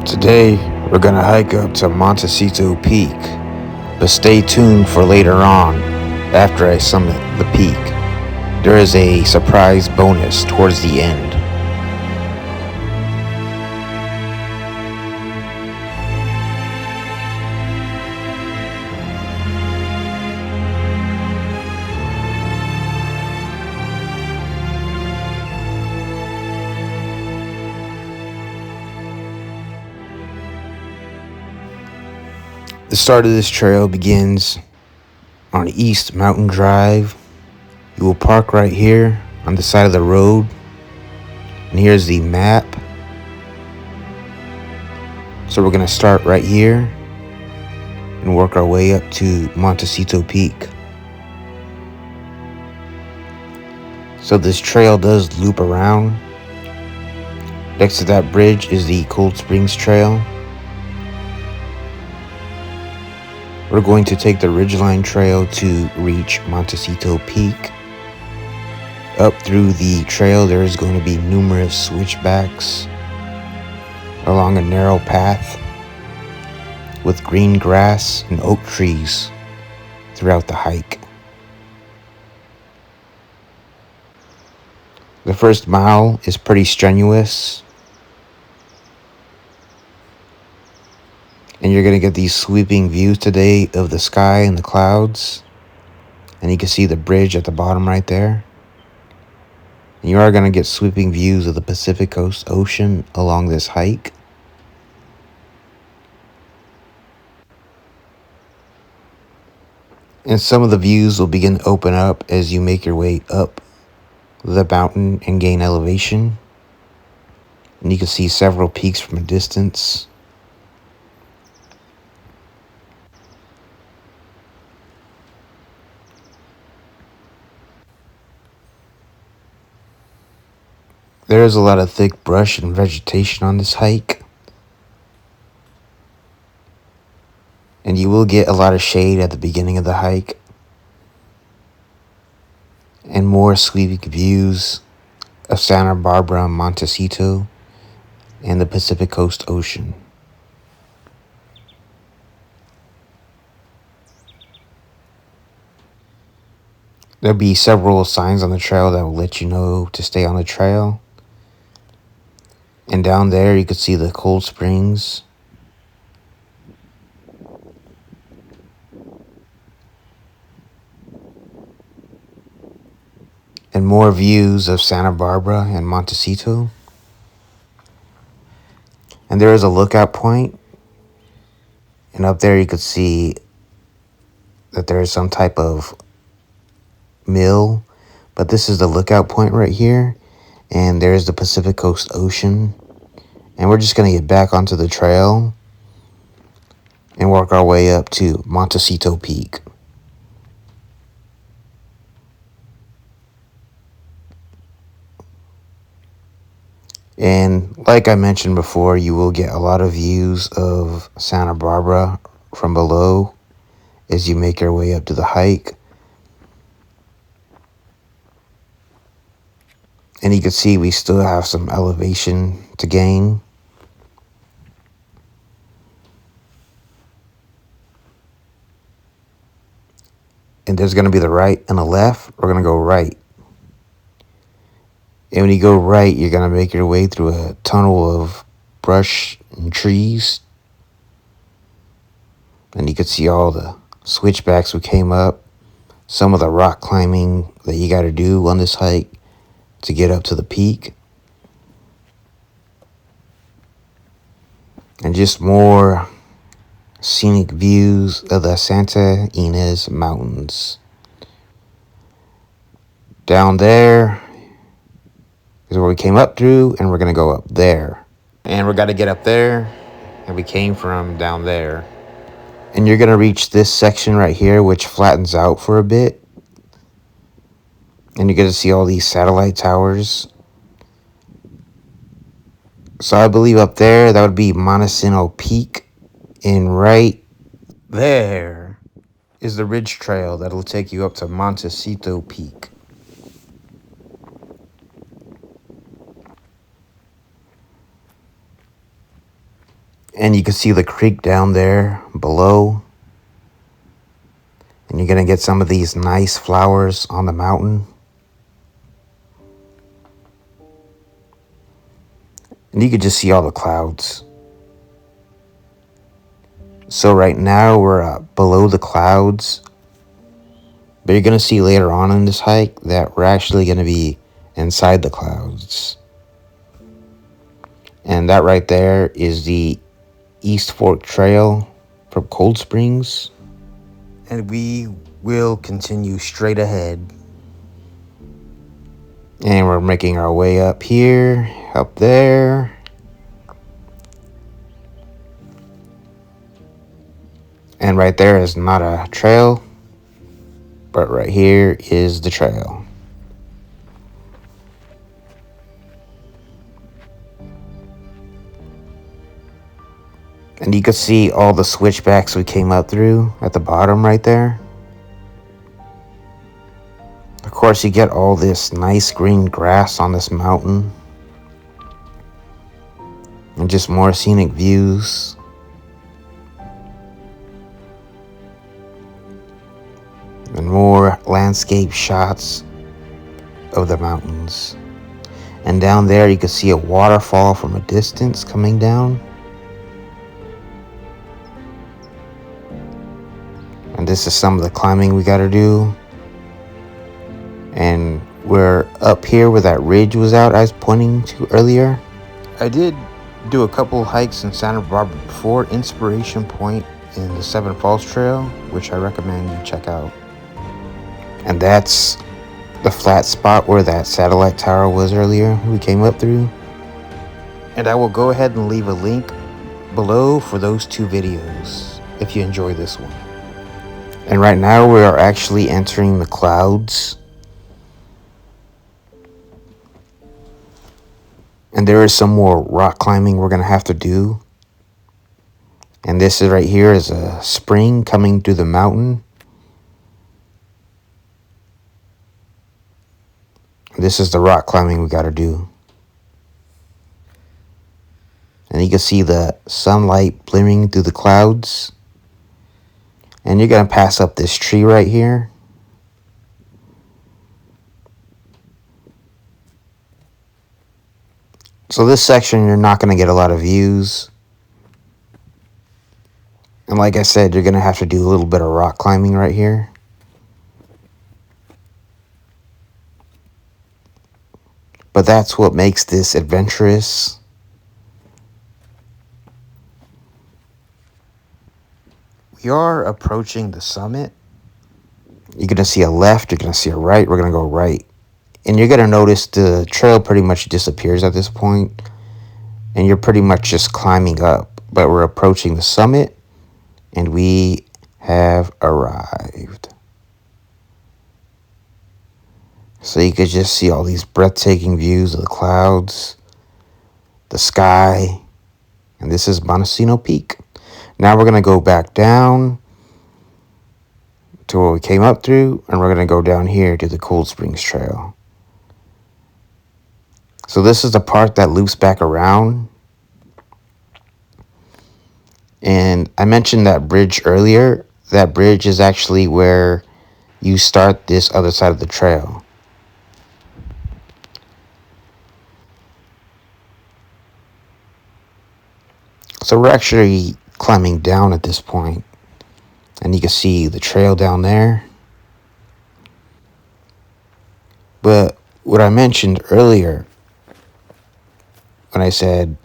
Today, we're gonna hike up to Montecito Peak, but stay tuned for later on, after I summit the peak. There is a surprise bonus towards the end. The start of this trail begins on East Mountain Drive. You will park right here on the side of the road, and here's the map. So we're gonna start right here and work our way up to Montecito Peak. So this trail does loop around. Next to that bridge is the Cold Springs Trail. We're going to take the Ridgeline Trail to reach Montecito Peak. Up through the trail, there is going to be numerous switchbacks along a narrow path with green grass and oak trees throughout the hike. The first mile is pretty strenuous, and you're going to get these sweeping views today of the sky and the clouds. And you can see the bridge at the bottom right there. And you are going to get sweeping views of the Pacific Coast Ocean along this hike. And some of the views will begin to open up as you make your way up the mountain and gain elevation. And you can see several peaks from a distance. There is a lot of thick brush and vegetation on this hike. And you will get a lot of shade at the beginning of the hike. And more sweeping views of Santa Barbara and Montecito and the Pacific Coast Ocean. There'll be several signs on the trail that will let you know to stay on the trail. And down there you can see the Cold Springs. And more views of Santa Barbara and Montecito. And there is a lookout point. And up there you could see that there is some type of mill. But this is the lookout point right here. And there's the Pacific Coast Ocean. And we're just going to get back onto the trail and work our way up to Montecito Peak. And like I mentioned before, you will get a lot of views of Santa Barbara from below as you make your way up to the hike. And you can see we still have some elevation to gain. And there's going to be the right and the left. We're going to go right. And when you go right, you're going to make your way through a tunnel of brush and trees. And you can see all the switchbacks we came up. Some of the rock climbing that you got to do on this hike to get up to the peak. And just more scenic views of the Santa Ynez Mountains. Down there is where we came up through, and we're going to go up there. And we're going to get up there, and we came from down there. And you're going to reach this section right here, which flattens out for a bit. And you're going to see all these satellite towers. So I believe up there, that would be Montecito Peak. And right there is the ridge trail that'll take you up to Montecito Peak. And you can see the creek down there below. And you're going to get some of these nice flowers on the mountain. And you can just see all the clouds. So right now we're below the clouds. But you're going to see later on in this hike that we're actually going to be inside the clouds. And that right there is the East Fork Trail from Cold Springs. And we will continue straight ahead. And we're making our way up here, up there. And right there is not a trail, but right here is the trail. And you can see all the switchbacks we came up through at the bottom right there. Of course, you get all this nice green grass on this mountain. And just more scenic views. And more landscape shots of the mountains. And down there you can see a waterfall from a distance coming down. And this is some of the climbing we got to do. And we're up here where that ridge was out I was pointing to earlier. I did do a couple hikes in Santa Barbara before, Inspiration Point in the Seven Falls Trail, which I recommend you check out. And that's the flat spot where that satellite tower was earlier we came up through. And I will go ahead and leave a link below for those two videos if you enjoy this one. And right now we are actually entering the clouds. And there is some more rock climbing we're going to have to do. And this is right here is a spring coming through the mountain. This is the rock climbing we got to do. And you can see the sunlight glimmering through the clouds. And you're going to pass up this tree right here. So this section, you're not going to get a lot of views. And like I said, you're going to have to do a little bit of rock climbing right here. But that's what makes this adventurous. We are approaching the summit. You're going to see a left, you're going to see a right, we're going to go right. And you're going to notice the trail pretty much disappears at this point. And you're pretty much just climbing up. But we're approaching the summit. And we have arrived. So you could just see all these breathtaking views of the clouds, the sky. And this is Montecito Peak. Now we're going to go back down to where we came up through. And we're going to go down here to the Cold Springs Trail. So this is the part that loops back around. And I mentioned that bridge earlier. That bridge is actually where you start this other side of the trail. So we're actually climbing down at this point. And you can see the trail down there. But what I mentioned earlier, when I said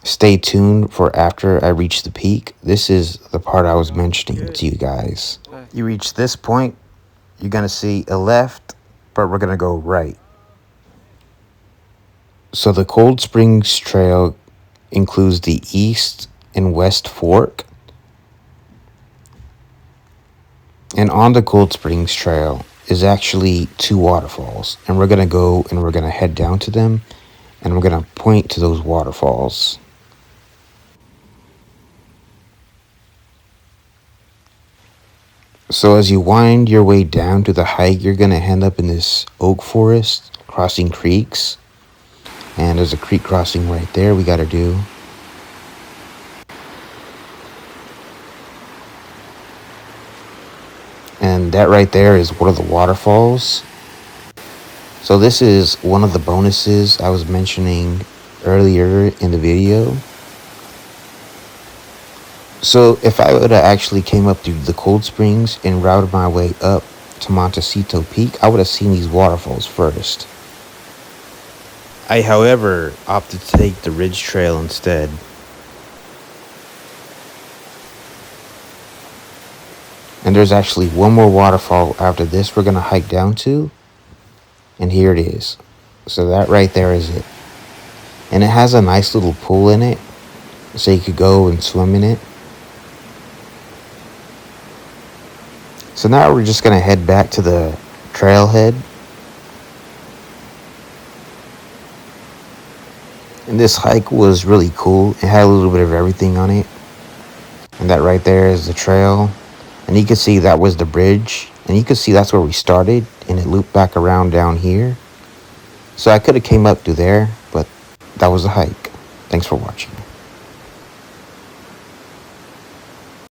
stay tuned for after I reach the peak, this is the part I was mentioning to you guys. You reach this point, you're going to see a left, but we're going to go right. So the Cold Springs Trail includes the East and West Fork. And on the Cold Springs Trail is actually two waterfalls. And we're going to go and we're going to head down to them. And we're going to point to those waterfalls. So as you wind your way down to the hike, you're going to end up in this oak forest, crossing creeks. And there's a creek crossing right there we got to do. And that right there is one of the waterfalls. So this is one of the bonuses I was mentioning earlier in the video. So if I would have actually came up through the cold springs and routed my way up to Montecito Peak, I would have seen these waterfalls first. I, however, opted to take the ridge trail instead. And there's actually one more waterfall after this we're going to hike down to. And here it is. So that right there is it. And it has a nice little pool in it, so you could go and swim in it. So now we're just going to head back to the trailhead. And this hike was really cool. It had a little bit of everything on it. And that right there is the trail. And you can see that was the bridge. And you can see that's where we started. And it looped back around down here. So I could have came up through there, but that was the hike. Thanks for watching.